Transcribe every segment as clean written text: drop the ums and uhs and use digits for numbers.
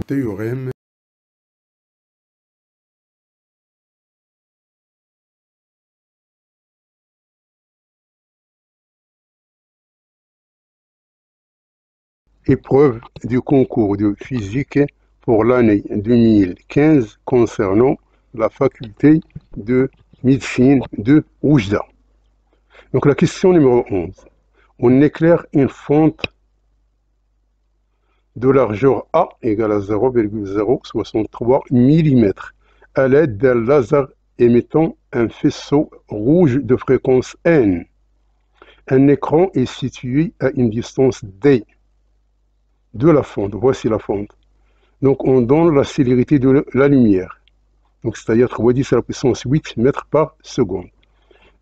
Théorème. Épreuve du concours de physique pour l'année 2015 concernant la faculté de médecine de Oujda. Donc la question numéro 11. On éclaire une fonte de largeur A égale à 0,063 mm à l'aide d'un laser émettant un faisceau rouge de fréquence N. Un écran est situé à une distance D de la fonte. Voici la fonte. Donc on donne la célérité de la lumière. Donc c'est-à-dire 3 10 à la puissance 8 mètres par seconde.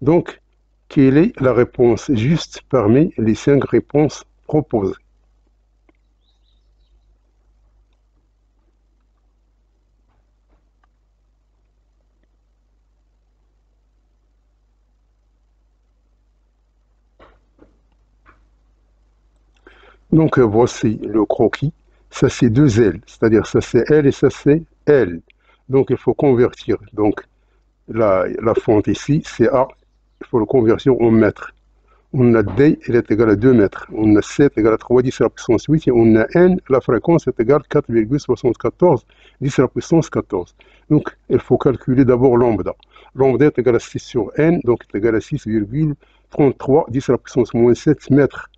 Donc, quelle est la réponse juste parmi les 5 réponses proposées? Donc voici le croquis. Ça c'est 2 L, c'est-à-dire ça c'est L et ça c'est L. Donc il faut convertir. Donc la fonte ici c'est A, il faut le convertir en mètres. On a D, elle est égale à 2 mètres. On a 7 égale à 3 10 à la puissance 8 et on a N, la fréquence est égale à 4,74 10 à la puissance 14. Donc il faut calculer d'abord lambda. Lambda est égal à 6 sur N, donc est égal à 6,33 10 à la puissance moins 7 mètres.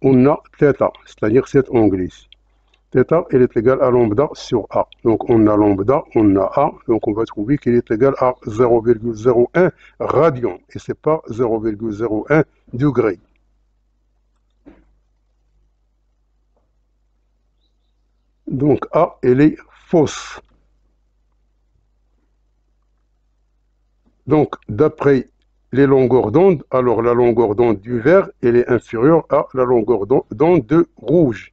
On a θ, c'est-à-dire cet angle ici. Θ, elle est égale à lambda sur A. Donc on a lambda, on a A, donc on va trouver qu'elle est égale à 0,01 radian, et c'est pas 0,01 degré. Donc A, elle est fausse. Donc d'après les longueurs d'onde, alors la longueur d'onde du vert, elle est inférieure à la longueur d'onde de rouge.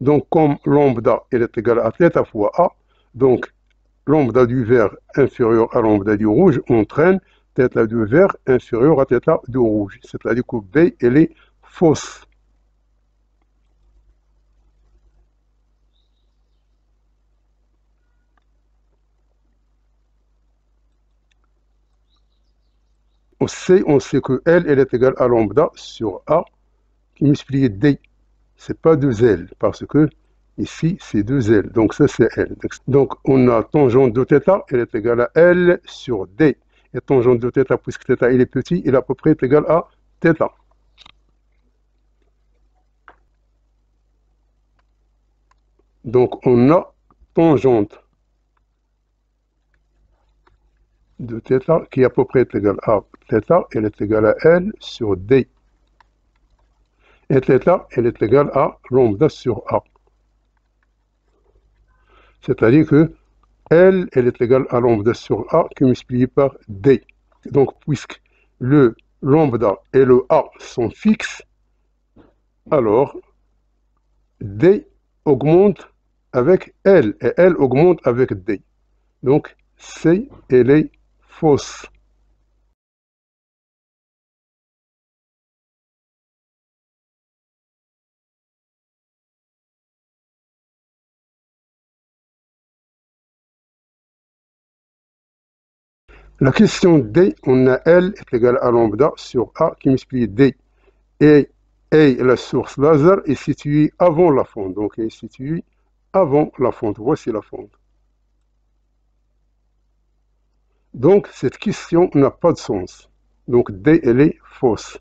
Donc comme lambda, elle est égale à θ fois A, donc lambda du vert inférieur à lambda du rouge entraîne θ du vert inférieur à θ du rouge. C'est-à-dire que B, elle est fausse. On sait que L, elle est égale à lambda sur A qui multiplie D. C'est pas 2L, parce que ici, c'est 2L. Donc ça, c'est L. Donc on a tangente de θ, elle est égale à L sur D. Et tangente de θ, puisque θ, il est petit, il est à peu près égal à θ. Donc on a tangente de θ qui est à peu près égale à θ, elle est égale à L sur D. Et θ, elle est égale à lambda sur A. C'est-à-dire que L, elle est égale à lambda sur A qui est multiplié par D. Donc puisque le lambda et le A sont fixes, alors D augmente avec L et L augmente avec D. Donc C, elle est fausse. La question D, on a L est égal à lambda sur A qui multiplie D. Et la source laser est située avant la fonte. Donc elle est située avant la fonte. Voici la fonte. Donc cette question n'a pas de sens. Donc D, elle est fausse.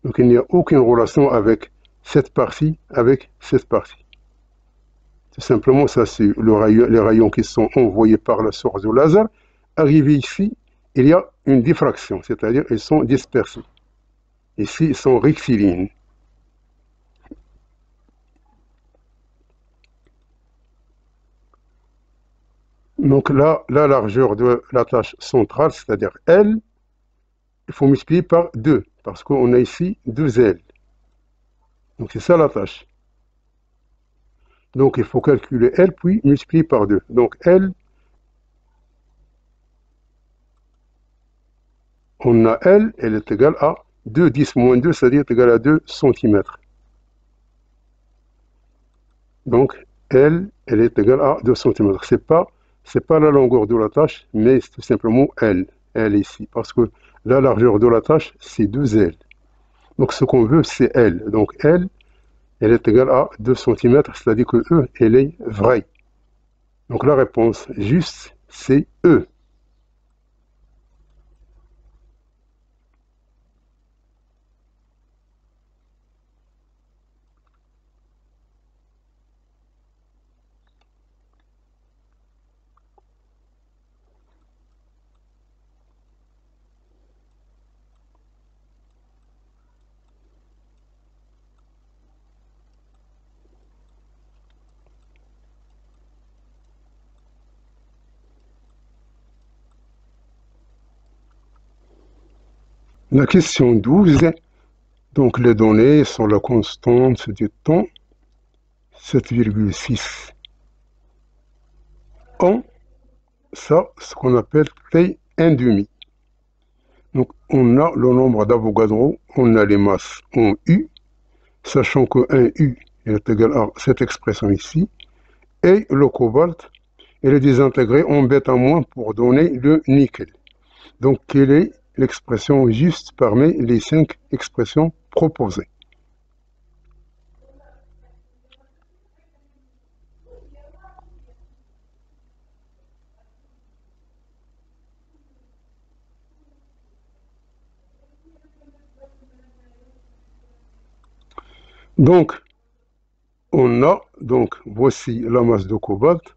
Donc il n'y a aucune relation avec cette partie, avec cette partie. Tout simplement, ça c'est les rayons qui sont envoyés par la source du laser. Arrivés ici, il y a une diffraction, c'est-à-dire ils sont dispersés. Ici, ils sont rectilignes. Donc là, la largeur de la tâche centrale, c'est-à-dire L, il faut multiplier par 2, parce qu'on a ici 2 L. Donc c'est ça la tâche. Donc il faut calculer L, puis multiplier par 2. Donc L on a L, elle est égale à 2, 10 moins 2, c'est-à-dire égale à 2 cm. Donc, L, elle est égale à 2 cm. C'est pas la longueur de la tâche, mais c'est tout simplement L. L ici. Parce que la largeur de la tâche, c'est 2L. Donc, ce qu'on veut, c'est L. Donc, L, elle est égale à 2 cm, c'est-à-dire que E, elle est vraie. Donc, la réponse juste, c'est E. La question 12, donc les données sont la constante du temps, 7,6 en ça, ce qu'on appelle T1 demi. Donc, on a le nombre d'Avogadro, on a les masses en U, sachant que 1 U est égal à cette expression ici, et le cobalt, elle est désintégrée en bêta- pour donner le nickel. Donc, quelle est l'expression juste parmi les 5 expressions proposées? Donc, voici la masse de cobalt,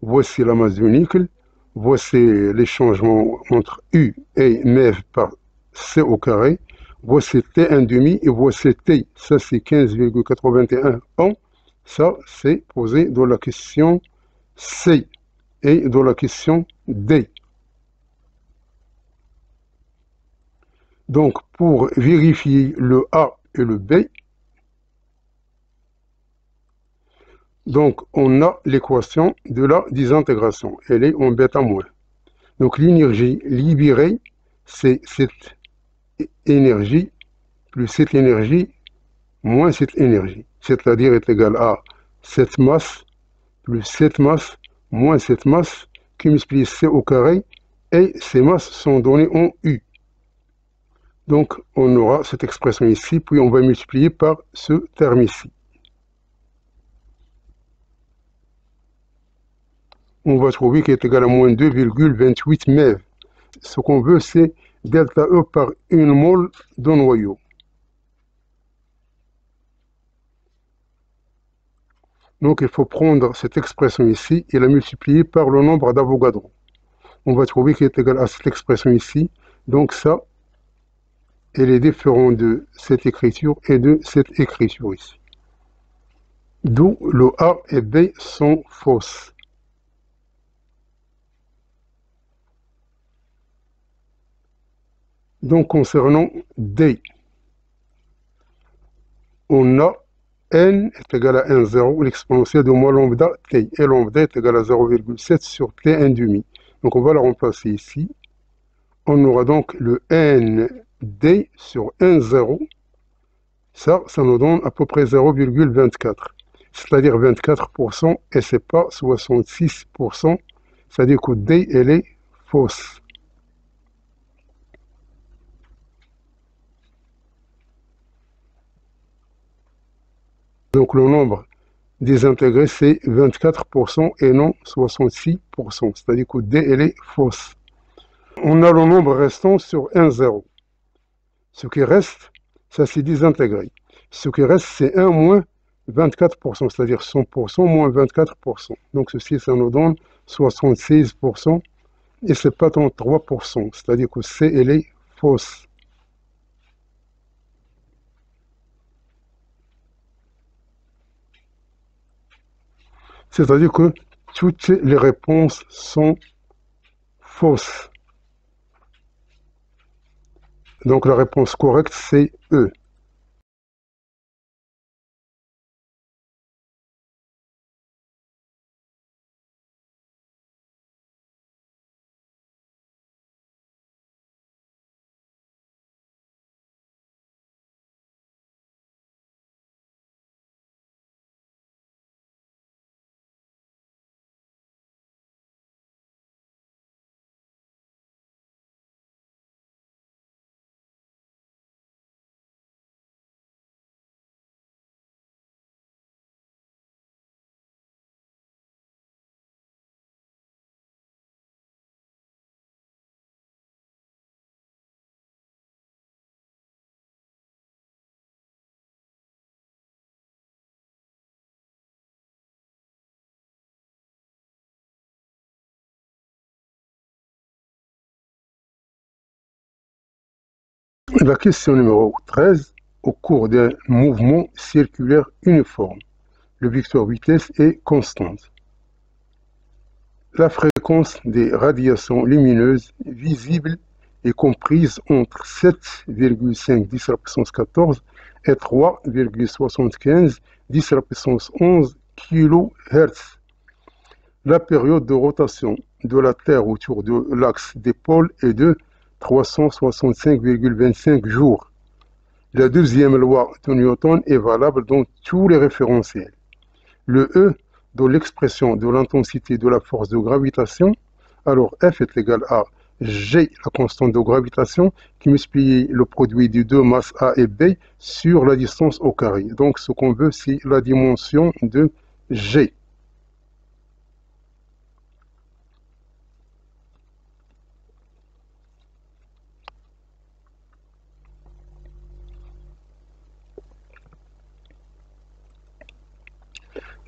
voici la masse du nickel, voici les changements entre U et MEV par C au carré, voici T1 demi et voici T, ça c'est 15,81 ans, ça c'est posé dans la question C et dans la question D. Donc pour vérifier le A et le B, donc on a l'équation de la désintégration, elle est en bêta moins. Donc l'énergie libérée, c'est cette énergie plus cette énergie moins cette énergie, c'est-à-dire est égal à cette masse plus cette masse moins cette masse qui multiplie C au carré, et ces masses sont données en U. Donc on aura cette expression ici, puis on va multiplier par ce terme ici. On va trouver qu'il est égal à moins 2,28 MeV. Ce qu'on veut, c'est delta E par une mole de noyau. Donc il faut prendre cette expression ici et la multiplier par le nombre d'Avogadro. On va trouver qu'il est égal à cette expression ici. Donc ça, elle est différente de cette écriture et de cette écriture ici. D'où le A et B sont fausses. Donc concernant D, on a n est égal à 1,0, l'exponentielle de moins lambda t, et lambda est égal à 0,7 sur t1 demi. Donc on va la remplacer ici. On aura donc le nd sur 1,0. Ça nous donne à peu près 0,24. C'est-à-dire 24%, et c'est pas 66%. C'est-à-dire que D, elle est fausse. Donc le nombre désintégré, c'est 24% et non 66%. C'est-à-dire que D, elle est fausse. On a le nombre restant sur 1,0. Ce qui reste, ça c'est désintégré. Ce qui reste, c'est 1 moins 24%, c'est-à-dire 100% moins 24%. Donc ceci, ça nous donne 76%, et c'est pas 33%. C'est-à-dire que C, elle est fausse. C'est-à-dire que toutes les réponses sont fausses. Donc la réponse correcte, c'est E. La question numéro 13. Au cours d'un mouvement circulaire uniforme, le vecteur vitesse est constante. La fréquence des radiations lumineuses visibles est comprise entre 7,5 10 à la puissance 14 et 3,75 10 à la puissance 11 kHz. La période de rotation de la Terre autour de l'axe des pôles est de 365,25 jours. La deuxième loi de Newton est valable dans tous les référentiels. Le E, dans l'expression de l'intensité de la force de gravitation, alors F est égal à G, la constante de gravitation, qui multiplie le produit des deux masses A et B sur la distance au carré. Donc ce qu'on veut, c'est la dimension de G.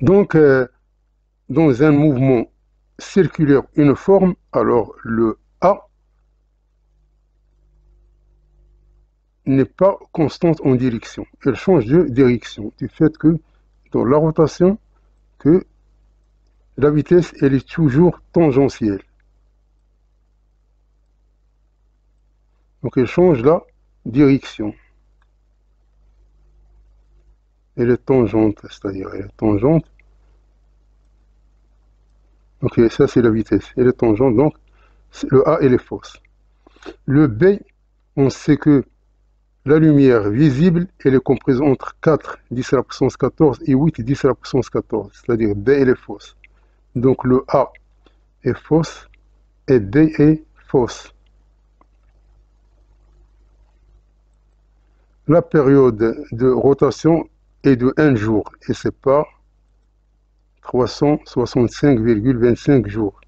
Donc, dans un mouvement circulaire uniforme, alors le A n'est pas constante en direction. Elle change de direction du fait que dans la rotation, que la vitesse, elle est toujours tangentielle. Donc elle change la direction. Elle est tangente, c'est-à-dire elle est tangente. Donc ça c'est la vitesse. Elle est tangente, donc le A elle est fausse. Le B, on sait que la lumière visible, elle est comprise entre 4 10 à la puissance 14 et 8 10 à la puissance 14. C'est-à-dire B elle est fausse. Donc le A est fausse et B est fausse. La période de rotation est de 1 jour et c'est pas 365,25 jours.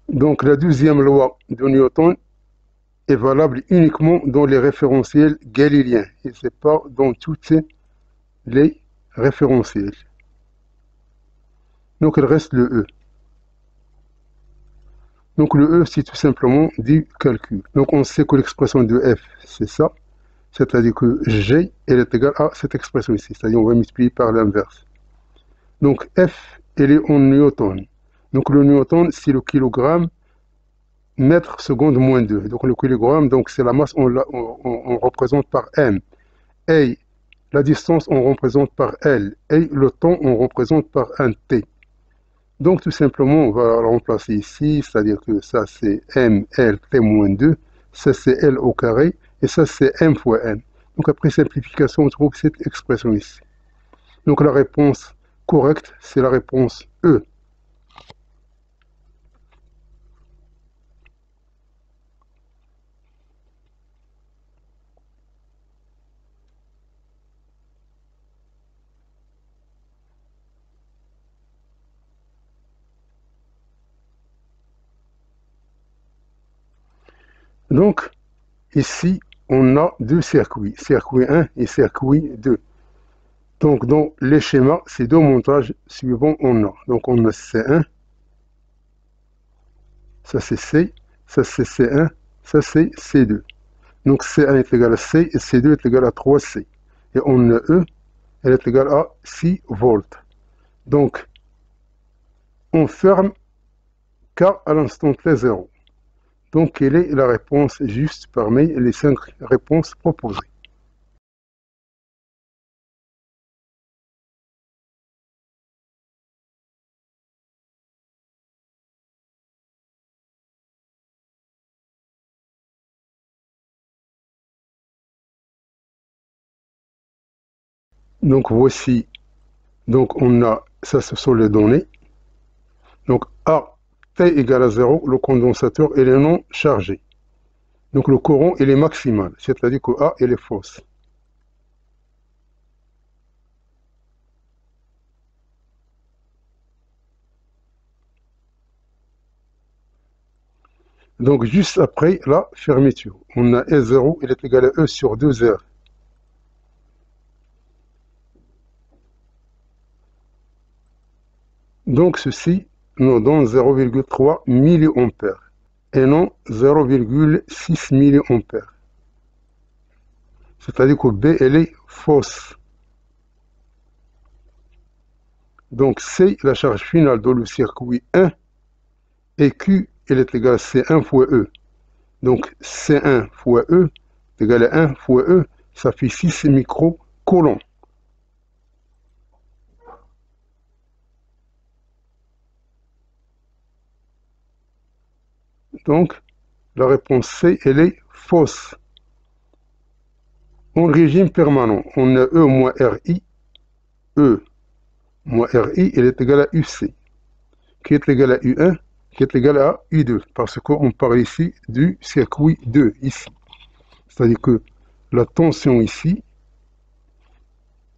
Donc la deuxième loi de Newton est valable uniquement dans les référentiels galiléens et c'est pas dans toutes les référentiels. Donc il reste le E. Donc le E, c'est tout simplement du calcul. Donc on sait que l'expression de F, c'est ça. C'est-à-dire que G, elle est égale à cette expression ici. C'est-à-dire on va multiplier par l'inverse. Donc F, elle est en newton. Donc le newton, c'est le kilogramme mètre seconde moins 2. Donc le kilogramme, donc c'est la masse, on représente par M. Et la distance, on représente par L. Et le temps, on représente par un T. Donc tout simplement, on va le remplacer ici, c'est-à-dire que ça c'est M, L, T moins 2, ça c'est L au carré, et ça c'est M fois M. Donc après simplification, on trouve cette expression ici. Donc la réponse correcte, c'est la réponse E. Donc ici, on a deux circuits, circuit 1 et circuit 2. Donc dans les schémas, ces deux montages suivants, on a. Donc on a C1, ça c'est C, ça c'est C1, ça c'est C2. Donc C1 est égal à C et C2 est égal à 3C. Et on a E, elle est égale à 6 volts. Donc on ferme K à l'instant T0. Donc quelle est la réponse juste parmi les 5 réponses proposées? Donc voici, donc on a, ça ce sont les données. Donc A, T égale à 0, le condensateur est non chargé. Donc le courant il est maximal, c'est-à-dire que A il est fausse. Donc juste après la fermeture, on a E0, il est égal à E sur 2R. Donc ceci nous donne 0,3 milliampères. et non 0,6 milliampères. C'est-à-dire que B, elle est fausse. Donc C, la charge finale dans le circuit 1, et Q, elle est égale à C1 fois E. Donc C1 fois E est égal à 1 fois E, ça fait 6 microcoulombs. Donc la réponse C, elle est fausse. En régime permanent, on a E moins RI, E moins RI, elle est égale à UC, qui est égal à U1, qui est égal à U2, parce qu'on parle ici du circuit 2, ici. C'est-à-dire que la tension ici,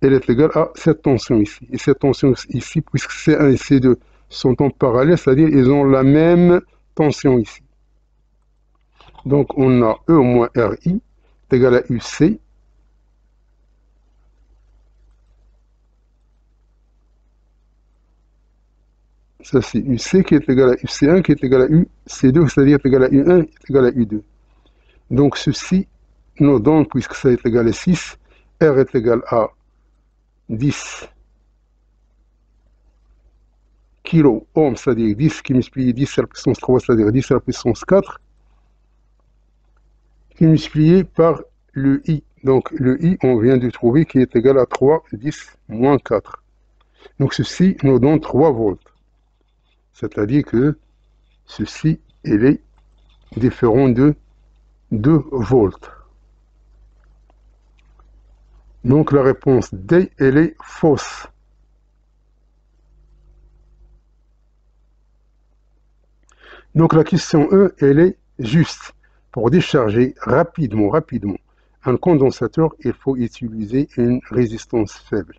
elle est égale à cette tension ici. Et cette tension ici, puisque C1 et C2 sont en parallèle, c'est-à-dire ils ont la même tension ici. Donc on a E moins RI est égal à UC. Ça c'est UC qui est égal à UC1 qui est égal à UC2, c'est-à-dire égal à U1 est égal à U2. Donc ceci nous donne, puisque ça est égal à 6, R est égal à 10 kilo ohm, c'est-à-dire 10 qui multiplie 10 à la puissance 3, c'est-à-dire 10 à la puissance 4, qui est multiplié par le I. Donc le I, on vient de trouver, qui est égal à 3, 10, moins 4. Donc ceci nous donne 3 volts. C'est-à-dire que ceci, il est différent de 2 volts. Donc la réponse D, elle est fausse. Donc la question E, elle est juste. Pour décharger rapidement un condensateur, il faut utiliser une résistance faible.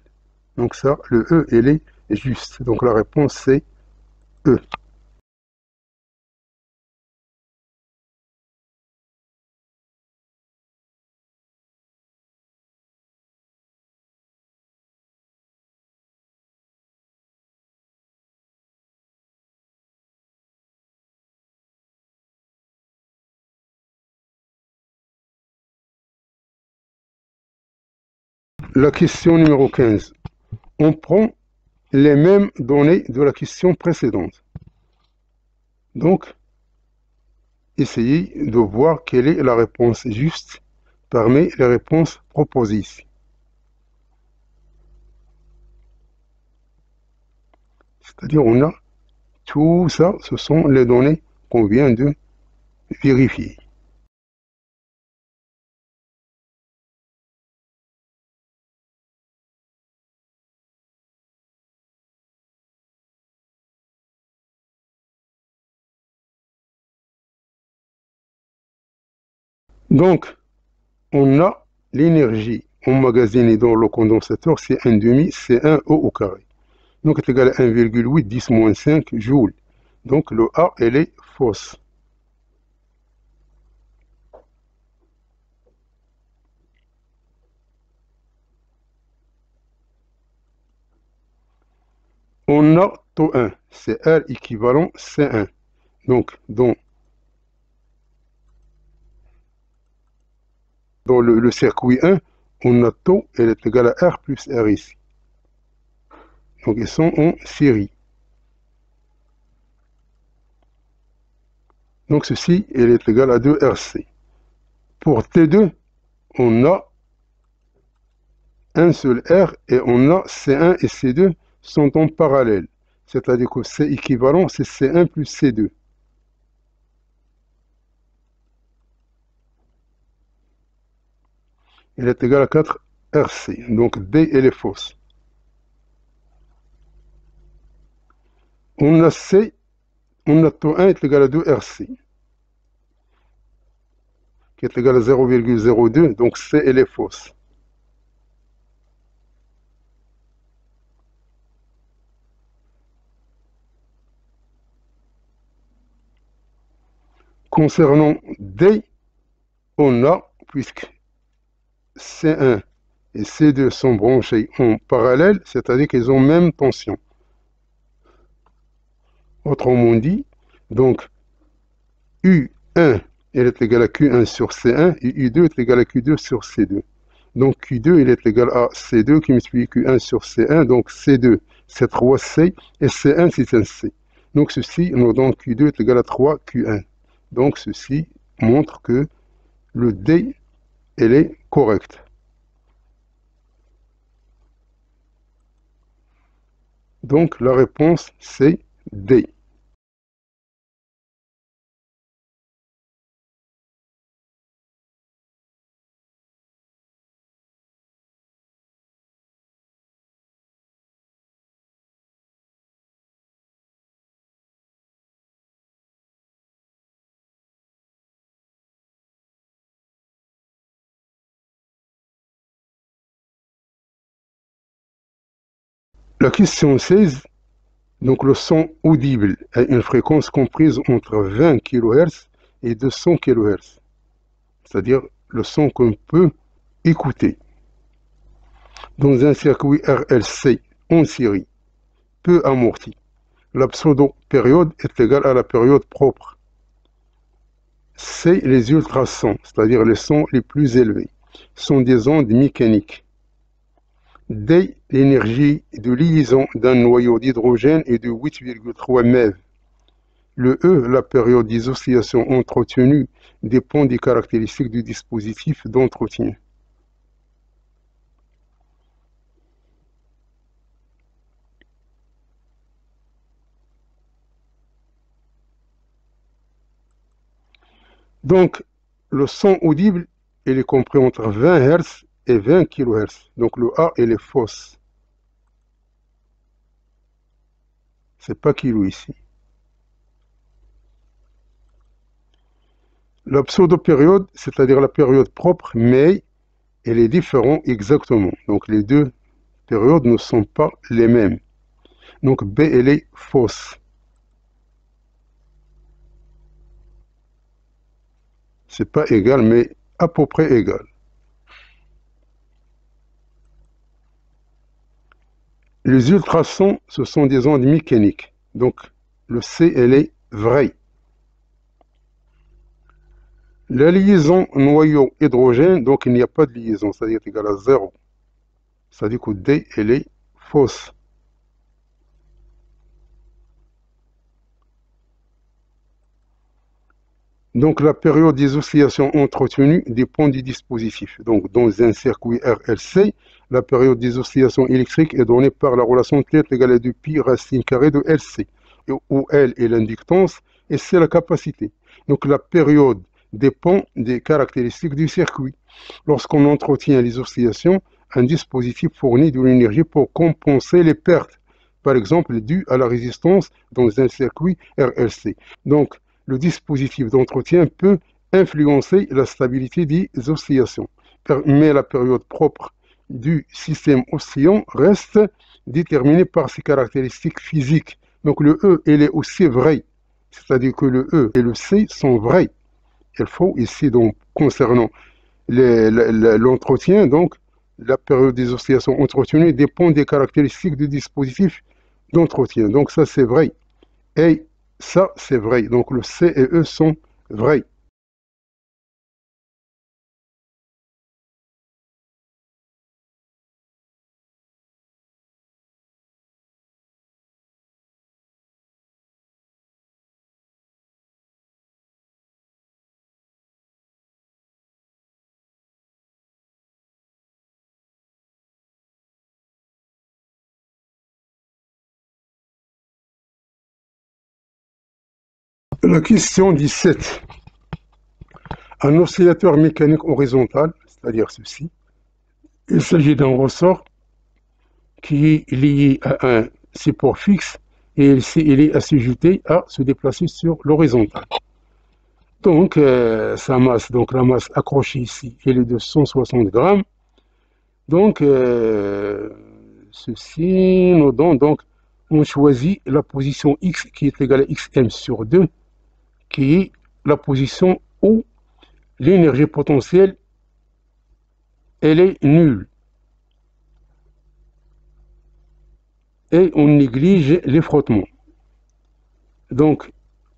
Donc ça, le E, elle est juste. Donc la réponse, c'est E. La question numéro 15. On prend les mêmes données de la question précédente. Donc, essayez de voir quelle est la réponse juste parmi les réponses proposées ici. C'est-à-dire, on a tout ça, ce sont les données qu'on vient de vérifier. Donc, on a l'énergie emmagasinée dans le condensateur, c'est 1 demi, c'est 1 E au carré. Donc, c'est égal à 1,8, 10 moins 5 joules. Donc, le A, elle est fausse. On a taux 1, c'est R équivalent C1. Donc, dans le circuit 1, on a taux, elle est égale à R plus R ici. Donc, ils sont en série. Donc, ceci, elle est égale à 2RC. Pour T2, on a un seul R et on a C1 et C2 sont en parallèle. C'est-à-dire que C équivalent, c'est C1 plus C2. Il est égal à 4 RC. Donc D, elle est fausse. On a C, on a taux 1 est égal à 2 RC, qui est égal à 0,02. Donc C, elle est fausse. Concernant D, on a, puisque C1 et C2 sont branchés en parallèle, c'est-à-dire qu'ils ont même tension. Autrement dit, donc U1 elle est égale à Q1 sur C1 et U2 est égal à Q2 sur C2. Donc Q2 il est égal à C2 qui multiplie Q1 sur C1, donc C2 c'est 3C et C1 c'est un C. Donc ceci nous donne Q2 est égal à 3Q1. Donc ceci montre que le D elle est correcte. Donc la réponse c'est D. La question 16, donc le son audible a une fréquence comprise entre 20 kHz et 200 kHz, c'est-à-dire le son qu'on peut écouter. Dans un circuit RLC en série, peu amorti, la pseudo-période est égale à la période propre. C, les ultrasons, c'est-à-dire les sons les plus élevés, sont des ondes mécaniques. D, l'énergie de liaison d'un noyau d'hydrogène est de 8,3 MeV. Le E, la période des oscillations entretenues, dépend des caractéristiques du dispositif d'entretien. Donc, le son audible, il est compris entre 20 Hz et 20 kHz. Donc, le A, il est fausse. C'est pas kilo ici. La pseudo-période, c'est-à-dire la période propre, mais elle est différente exactement. Donc, les deux périodes ne sont pas les mêmes. Donc, B, elle est fausse. C'est pas égal, mais à peu près égal. Les ultrasons, ce sont des ondes mécaniques. Donc, le C, elle est vraie. La liaison noyau-hydrogène, donc il n'y a pas de liaison, c'est-à-dire égal à 0. C'est-à-dire que D, elle est fausse. Donc la période des oscillations entretenues dépend du dispositif. Donc dans un circuit RLC, la période des oscillations électriques est donnée par la relation T est égale à 2 pi racine carrée de LC, où L est l'inductance et C la capacité. Donc la période dépend des caractéristiques du circuit. Lorsqu'on entretient les oscillations, un dispositif fournit de l'énergie pour compenser les pertes, par exemple dues à la résistance dans un circuit RLC. Donc le dispositif d'entretien peut influencer la stabilité des oscillations, mais la période propre du système oscillant reste déterminée par ses caractéristiques physiques. Donc le E, il est aussi vrai, c'est-à-dire que le E et le C sont vrais. Il faut ici, donc, concernant l'entretien, donc, la période des oscillations entretenues dépend des caractéristiques du dispositif d'entretien. Donc ça, c'est vrai. Et ça, c'est vrai. Donc le C et E sont vrais. La question 17. Un oscillateur mécanique horizontal, c'est-à-dire ceci, il s'agit d'un ressort qui est lié à un support fixe et il est assujetti à se déplacer sur l'horizontale. Donc, sa masse, donc la masse accrochée ici, elle est de 160 grammes. Donc, ceci nous donne, donc, on choisit la position X qui est égale à XM sur 2, qui est la position où l'énergie potentielle, elle est nulle. Et on néglige les frottements. Donc,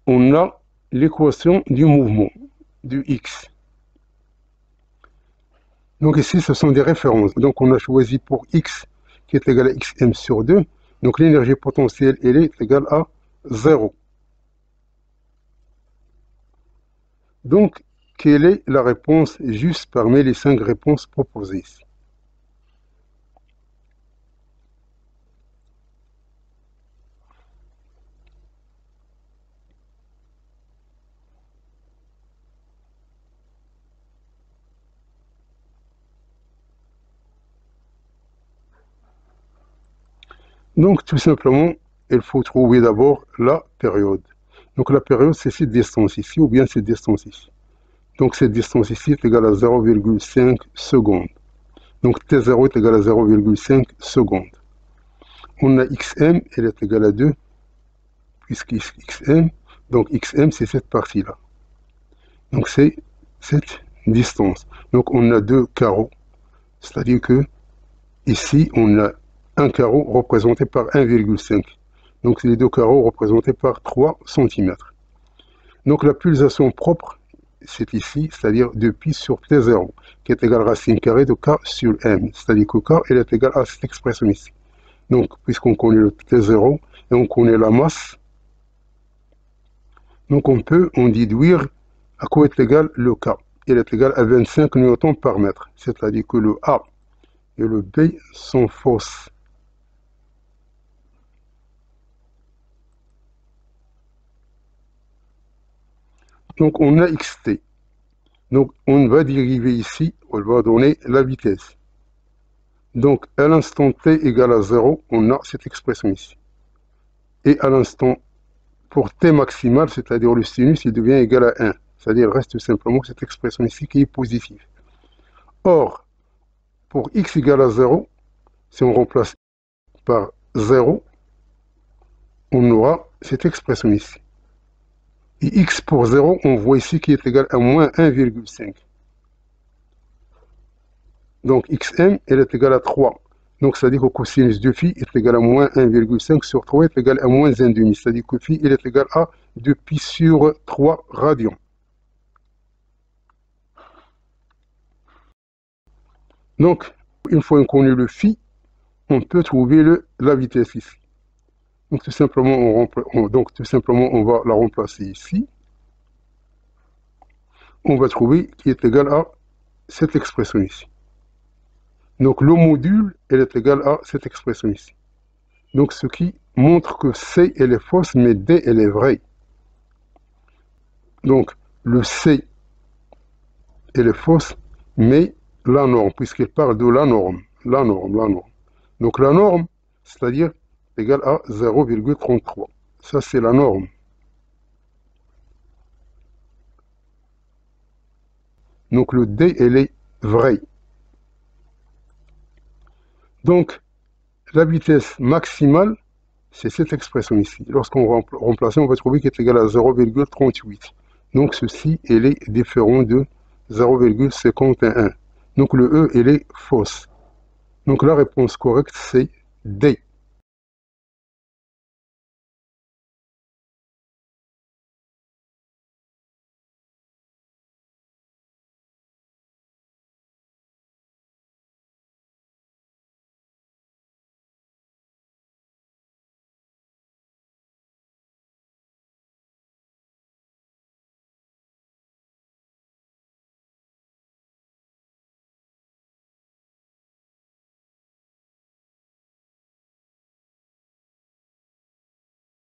on a l'équation du mouvement, du x. Donc ici, ce sont des références. Donc on a choisi pour x qui est égal à xm sur 2. Donc l'énergie potentielle, elle est égale à 0. Donc, quelle est la réponse juste parmi les 5 réponses proposées ici? Donc tout simplement, il faut trouver d'abord la période. Donc la période, c'est cette distance ici ou bien cette distance ici. Donc cette distance ici est égale à 0,5 secondes. Donc T0 est égal à 0,5 secondes. On a xm, elle est égale à 2, puisque xm, donc xm c'est cette partie-là. Donc c'est cette distance. Donc on a deux carreaux, c'est-à-dire que ici on a un carreau représenté par 1,5. Donc les deux carreaux représentés par 3 cm. Donc la pulsation propre, c'est ici, c'est-à-dire de pi sur T0, qui est égal à racine carrée de K sur M. C'est-à-dire que K, elle est égale à cette expression ici. Donc, puisqu'on connaît le T0 et on connaît la masse, donc on peut en déduire à quoi est égal le K. Il est égal à 25 newtons par mètre. C'est-à-dire que le A et le B sont fausses. Donc on a xt. Donc on va dériver ici, on va donner la vitesse. Donc à l'instant t égale à 0, on a cette expression ici. Et à l'instant, pour t maximal, c'est-à-dire le sinus, il devient égal à 1. C'est-à-dire il reste tout simplement cette expression ici qui est positive. Or, pour x égale à 0, si on remplace par 0, on aura cette expression ici. Et x pour 0, on voit ici qui est égal à moins 1,5. Donc xm, elle est égale à 3. Donc ça dit que cosinus de phi est égal à moins 1,5 sur 3 est égal à moins 1,5. C'est-à-dire que phi il est égal à 2 pi sur 3 radians. Donc, une fois qu'on connaît le phi, on peut trouver la vitesse ici. Donc tout simplement, on va la remplacer ici. On va trouver qui est égal à cette expression ici. Donc le module, elle est égal à cette expression ici. Donc ce qui montre que C, elle est fausse, mais D, elle est vraie. Donc le C, elle est fausse, mais la norme, puisqu'elle parle de la norme. La norme. Donc la norme, c'est-à-dire égale à 0,33. Ça, c'est la norme. Donc le D, elle est vraie. Donc, la vitesse maximale, c'est cette expression ici. Lorsqu'on remplace, on va trouver qu'elle est égale à 0,38. Donc ceci, elle est différent de 0,51. Donc le E, elle est fausse. Donc la réponse correcte, c'est D.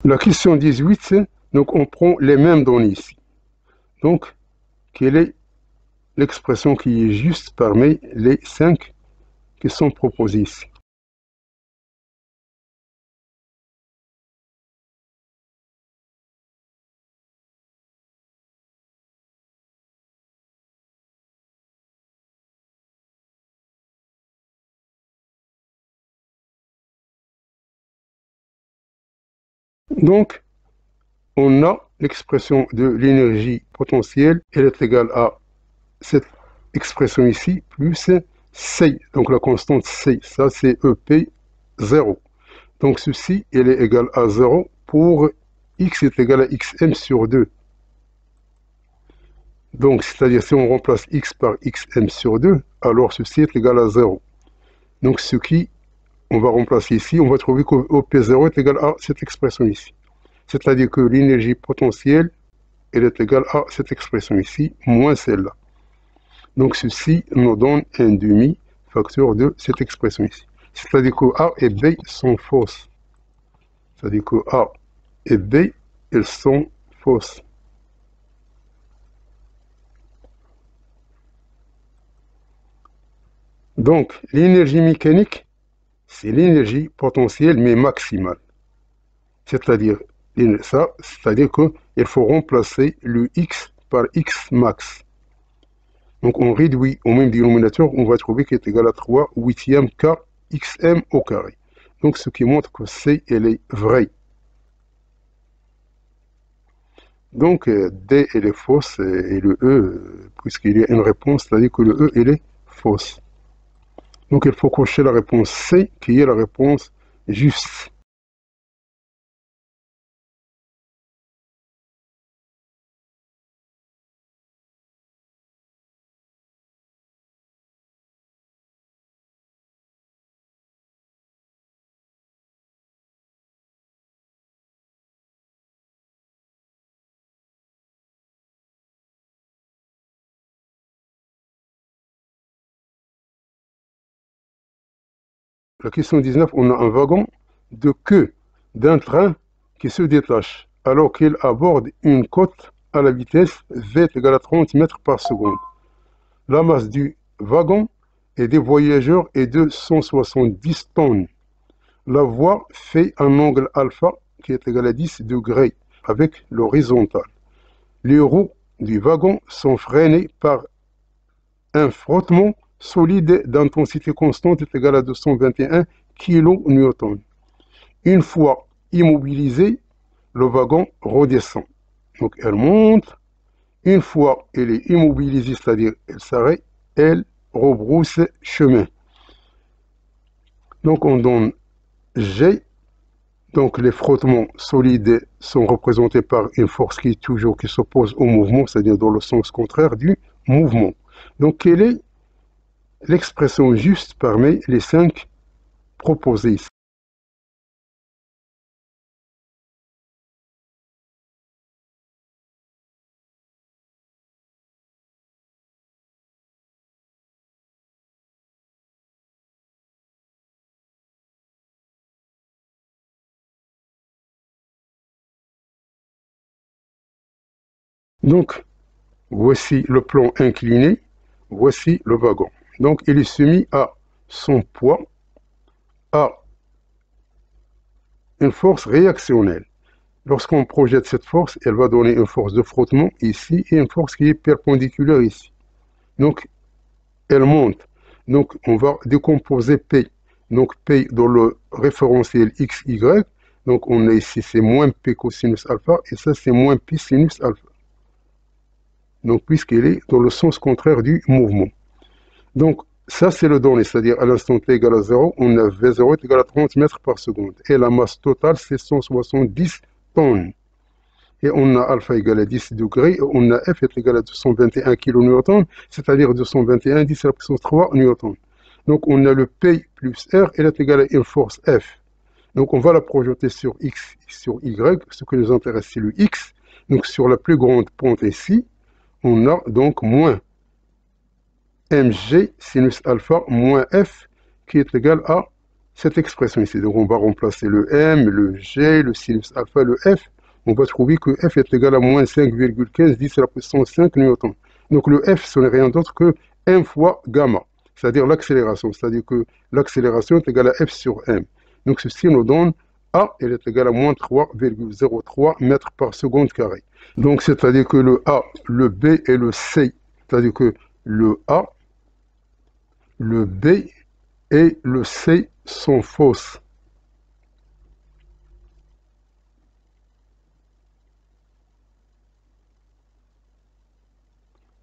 La question 18, c'est, donc on prend les mêmes données ici. Donc, quelle est l'expression qui est juste parmi les 5 qui sont proposées ici? Donc, on a l'expression de l'énergie potentielle, elle est égale à cette expression ici, plus C, donc la constante C, ça c'est EP 0. Donc ceci, elle est égale à 0 pour x est égal à xm sur 2. Donc, c'est-à-dire si on remplace x par xm sur 2, alors ceci est égal à 0. Donc, ce qui, on va remplacer ici, on va trouver que P0 est égal à cette expression ici. C'est-à-dire que l'énergie potentielle, elle est égale à cette expression ici, moins celle-là. Donc, ceci nous donne un demi-facteur de cette expression ici. C'est-à-dire que A et B sont fausses. C'est-à-dire que A et B, elles sont fausses. Donc, l'énergie mécanique, c'est l'énergie potentielle, mais maximale. C'est-à-dire, ça, c'est-à-dire qu'il faut remplacer le x par x max. Donc, on réduit au même dénominateur, on va trouver qu'il est égal à 3 huitièmes k xm au carré. Donc, ce qui montre que C, elle est vraie. Donc, D, elle est fausse, et le E, puisqu'il y a une réponse, c'est-à-dire que le E, elle est fausse. Donc, il faut cocher la réponse C, qui est la réponse juste. La question 19, on a un wagon de queue d'un train qui se détache alors qu'il aborde une côte à la vitesse v égale à 30 mètres par seconde. La masse du wagon et des voyageurs est de 170 tonnes. La voie fait un angle alpha qui est égal à 10 degrés avec l'horizontale. Les roues du wagon sont freinées par un frottement solide d'intensité constante est égal à 221 kN. Une fois immobilisé, le wagon redescend. Donc elle monte. Une fois elle est immobilisée, c'est-à-dire elle s'arrête, elle rebrousse chemin. Donc on donne G. Donc les frottements solides sont représentés par une force qui s'oppose au mouvement, c'est-à-dire dans le sens contraire du mouvement. Donc quelle est l'expression juste parmi les 5 proposées ici? Donc, voici le plan incliné, voici le wagon. Donc, il est soumis à son poids, à une force réactionnelle. Lorsqu'on projette cette force, elle va donner une force de frottement ici et une force qui est perpendiculaire ici. Donc, elle monte. Donc, on va décomposer P. Donc, P dans le référentiel XY. Donc, on a ici, c'est moins P cosinus alpha et ça, c'est moins P sinus alpha. Donc, puisqu'elle est dans le sens contraire du mouvement. Donc, ça, c'est le donné, c'est-à-dire à l'instant t égale à 0, on a V0 est égal à 30 mètres par seconde. Et la masse totale, c'est 170 tonnes. Et on a alpha égale à 10 degrés, et on a F est égal à 221 kN, c'est-à-dire 221, 10 à la puissance 3 newtons. Donc, on a le P plus R, elle est égale à une force F. Donc, on va la projeter sur X et sur Y. Ce qui nous intéresse, c'est le X. Donc, sur la plus grande pente ici, on a donc moins mg sinus alpha moins f qui est égal à cette expression ici. Donc on va remplacer le m, le g, le sinus alpha, le f. On va trouver que f est égal à moins 5,15 10 à la puissance 5 newtons. Donc le f, ce n'est rien d'autre que m fois gamma, c'est-à-dire l'accélération. C'est-à-dire que l'accélération est égale à f sur m. Donc ceci nous donne a, elle est égale à moins 3,03 mètres par seconde carré. Donc c'est-à-dire que le a, le b et le c, c'est-à-dire que le a, le B et le C sont fausses.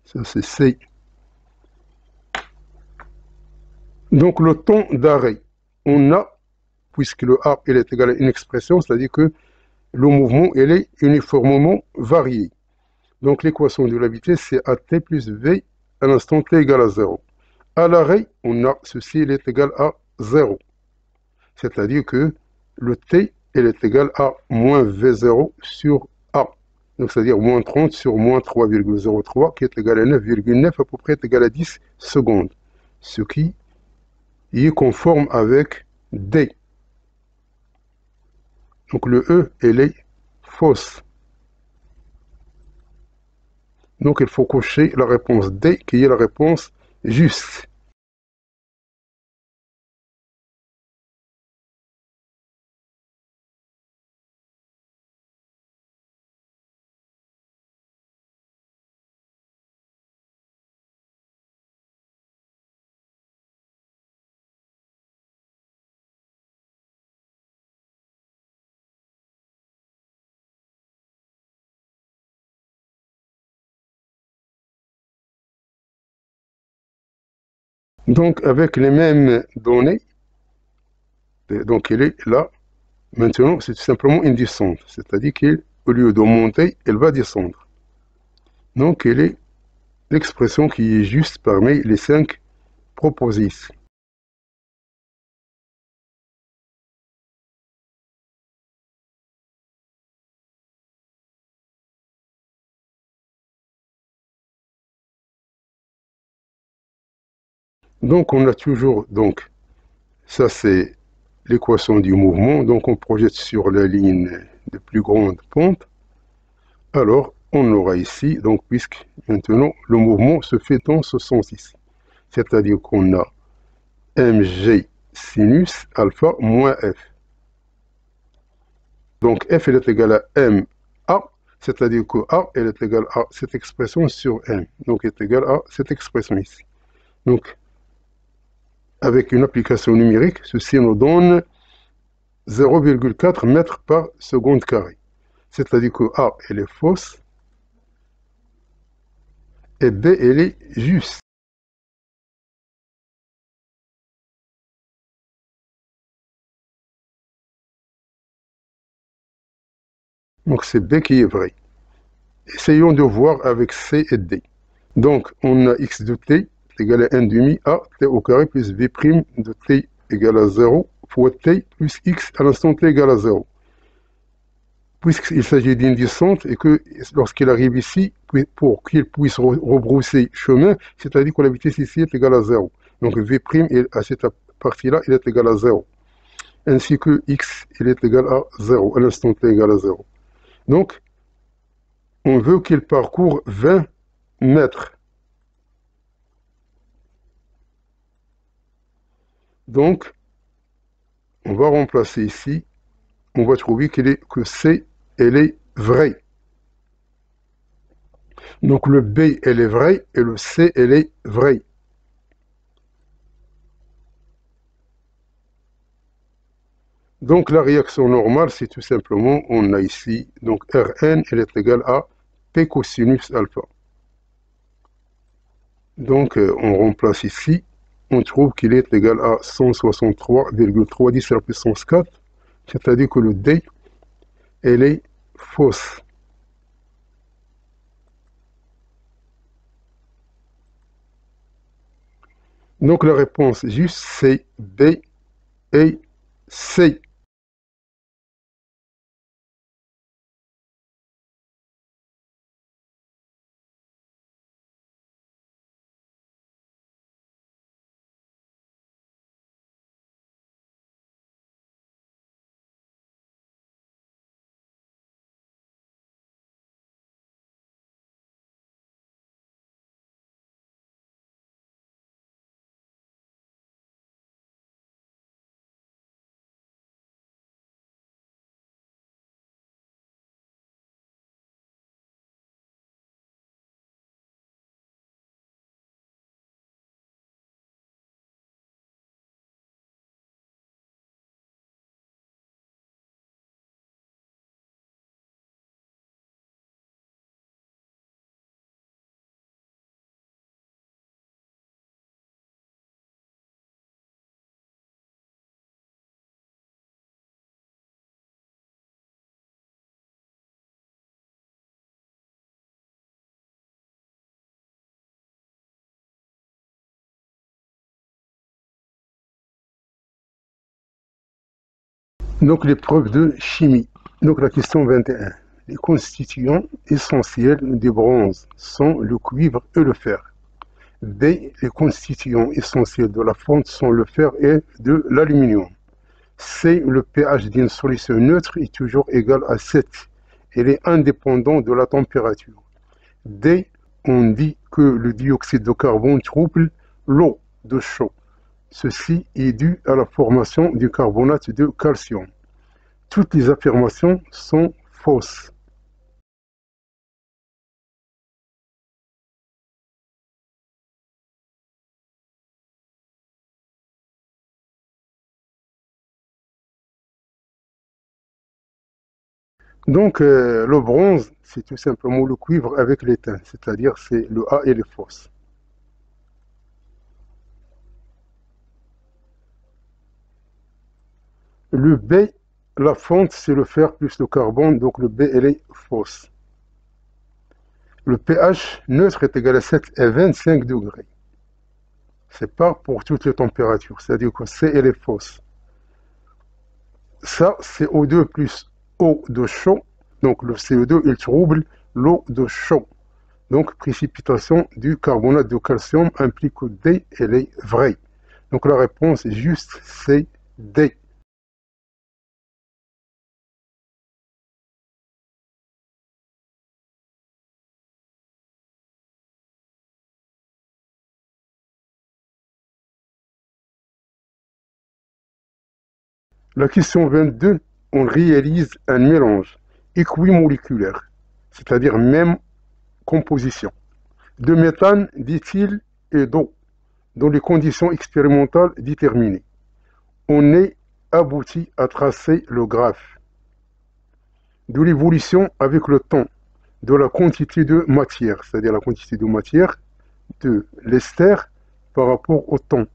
Ça, c'est C. Donc, le temps d'arrêt, on a, puisque le A il est égal à une expression, c'est-à-dire que le mouvement il est uniformément varié. Donc l'équation de la vitesse, c'est AT plus V à l'instant t égale à 0. À l'arrêt, on a ceci, il est égal à 0. C'est-à-dire que le t, il est égal à moins V0 sur A. Donc c'est-à-dire moins 30 sur moins 3,03 qui est égal à 9,9 à peu près est égal à 10 secondes. Ce qui est conforme avec D. Donc le E, elle est fausse. Donc il faut cocher la réponse D qui est la réponse juste. Donc avec les mêmes données, donc elle est là. Maintenant, c'est tout simplement une descente. C'est-à-dire qu'au lieu de monter, elle va descendre. Donc elle est l'expression qui est juste parmi les 5 proposées ici. Donc on a toujours, donc ça c'est l'équation du mouvement, donc on projette sur la ligne de plus grande pente. Alors on aura ici, donc puisque maintenant le mouvement se fait dans ce sens ici. C'est-à-dire qu'on a mg sinus alpha moins f. Donc f elle est égale à m a, c'est-à-dire que a elle est égale à cette expression sur m. Donc elle est égale à cette expression ici. Donc avec une application numérique, ceci nous donne 0,4 mètres par seconde carré. C'est-à-dire que A, elle est fausse et B, elle est juste. Donc c'est B qui est vrai. Essayons de voir avec C et D. Donc on a x de t égale à 1 demi a t au carré plus v' de t égale à 0 fois t plus x à l'instant t égale à 0. Puisqu'il s'agit d'une descente et que lorsqu'il arrive ici, pour qu'il puisse rebrousser chemin, c'est-à-dire que la vitesse ici est égale à 0. Donc v' à cette partie-là, il est égal à 0. Ainsi que x, il est égal à 0, à l'instant t égal à 0. Donc, on veut qu'il parcourt 20 mètres. Donc, on va remplacer ici, on va trouver que C, elle est vraie. Donc le B, elle est vraie et le C, elle est vraie. Donc la réaction normale, c'est tout simplement, on a ici, donc Rn, elle est égale à P cosinus alpha. Donc on remplace ici, on trouve qu'il est égal à 163,310 à la puissance 4, c'est-à-dire que le D, elle est fausse. Donc la réponse juste, c'est B et C. Donc l'épreuve de chimie. Donc la question 21. Les constituants essentiels du bronze sont le cuivre et le fer. B. Les constituants essentiels de la fonte sont le fer et de l'aluminium. C. Le pH d'une solution neutre est toujours égal à 7. Il est indépendant de la température. D. On dit que le dioxyde de carbone trouble l'eau de chaud. Ceci est dû à la formation du carbonate de calcium. Toutes les affirmations sont fausses. Donc, le bronze, c'est tout simplement le cuivre avec l'étain, c'est-à-dire c'est le A et les fausses. Le B, la fonte, c'est le fer plus le carbone, donc le B, elle est fausse. Le pH neutre est égal à 7 et 25 degrés. C'est pas pour toutes les températures, c'est-à-dire que C, elle est fausse. Ça, c'est O2 plus eau de chaud. Donc le CO2, il trouble l'eau de chaud. Donc précipitation du carbonate de calcium implique que D, elle est vraie. Donc la réponse juste, c'est D. La question 22, on réalise un mélange équimoléculaire, c'est-à-dire même composition, de méthane, d'éthyle et d'eau, dans les conditions expérimentales déterminées. On est abouti à tracer le graphe de l'évolution avec le temps de la quantité de matière, c'est-à-dire la quantité de matière de l'ester par rapport au temps.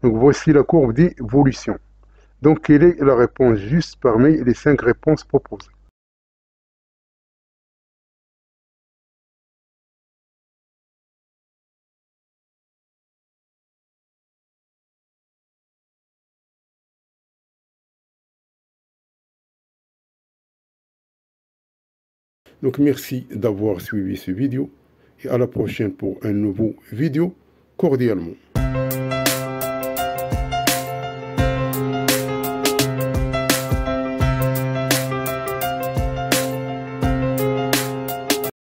Donc voici la courbe d'évolution. Donc quelle est la réponse juste parmi les 5 réponses proposées? Donc merci d'avoir suivi ce vidéo et à la prochaine pour un nouveau vidéo cordialement.